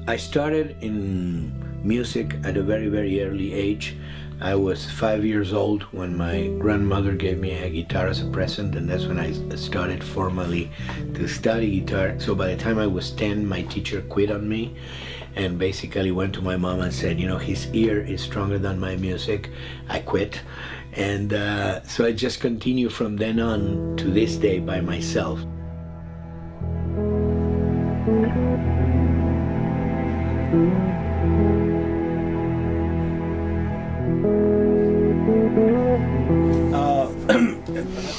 I started in music at a very, very early age. I was 5 years old when my grandmother gave me a guitar as a present, and that's when I started formally to study guitar. So by the time I was 10, my teacher quit on me and basically went to my mom and said, you know, his ear is stronger than my music. I quit. And so I just continue from then on to this day by myself.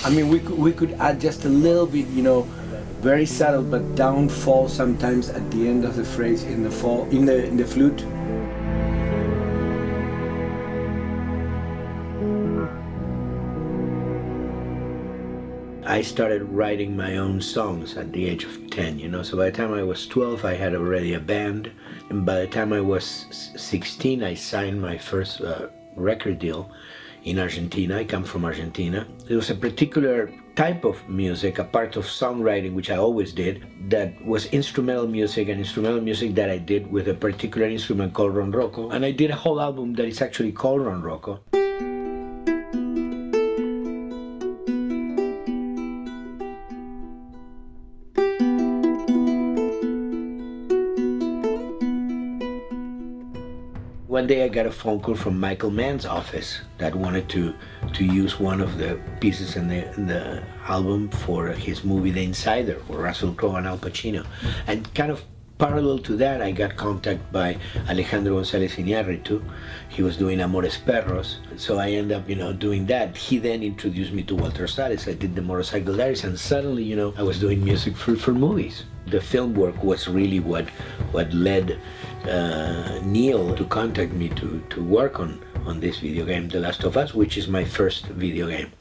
I mean, we could add just a little bit, you know, very subtle, but downfall sometimes at the end of the phrase in the fall, in the flute. I started writing my own songs at the age of 10, you know, so by the time I was 12, I had already a band, and by the time I was 16, I signed my first record deal in Argentina. I come from Argentina. There was a particular type of music, a part of songwriting, which I always did, that was instrumental music, and instrumental music that I did with a particular instrument called ronroco, and I did a whole album that is actually called ronroco. One day I got a phone call from Michael Mann's office that wanted to use one of the pieces in the album for his movie The Insider, for Russell Crowe and Al Pacino. And kind of parallel to that, I got contacted by Alejandro González Iñárritu. He was doing Amores Perros, so I ended up, you know, doing that. He then introduced me to Walter Salles. I did the Motorcycle Diaries, and suddenly, you know, I was doing music for movies. The film work was really what led Neil to contact me to work on this video game, The Last of Us, which is my first video game.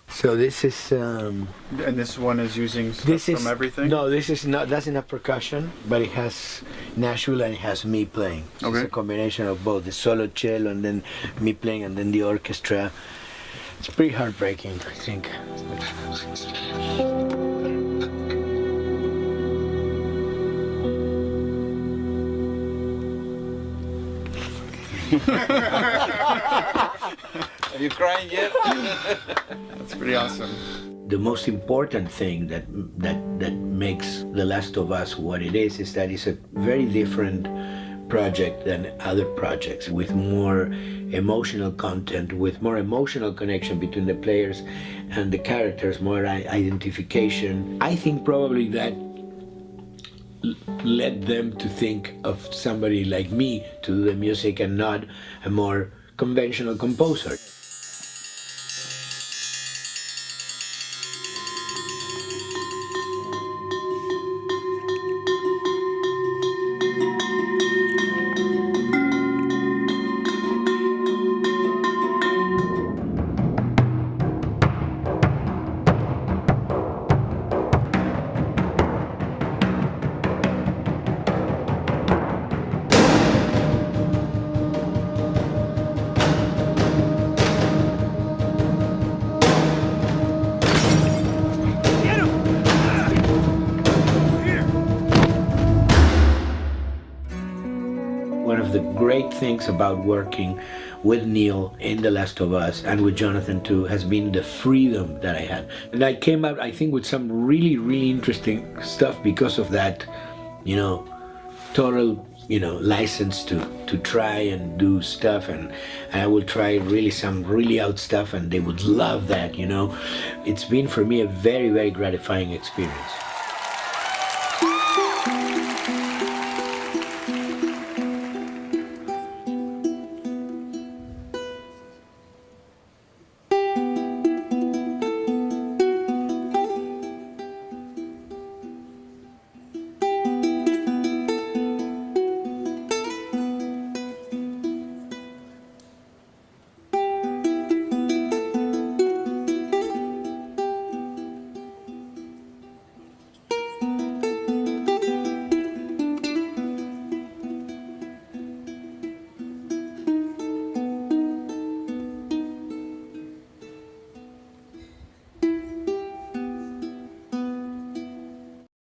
So this is... and this one is using stuff from everything? No, this is not, that's not percussion, but it has Nashville and it has me playing. So okay. It's a combination of both, the solo cello and then me playing and then the orchestra. It's pretty heartbreaking, I think. Are you crying yet? That's pretty awesome. The most important thing that makes The Last of Us what it is that it's a very different project than other projects, with more emotional content, with more emotional connection between the players and the characters, more identification. I think probably that led them to think of somebody like me to do the music and not a more conventional composer. One of the great things about working with Neil in The Last of Us and with Jonathan too has been the freedom that I had. And I came out, I think, with some really, really interesting stuff because of that, you know, total, you know, license to try and do stuff, and I will try really some really out stuff and they would love that, you know. It's been for me a very, very gratifying experience.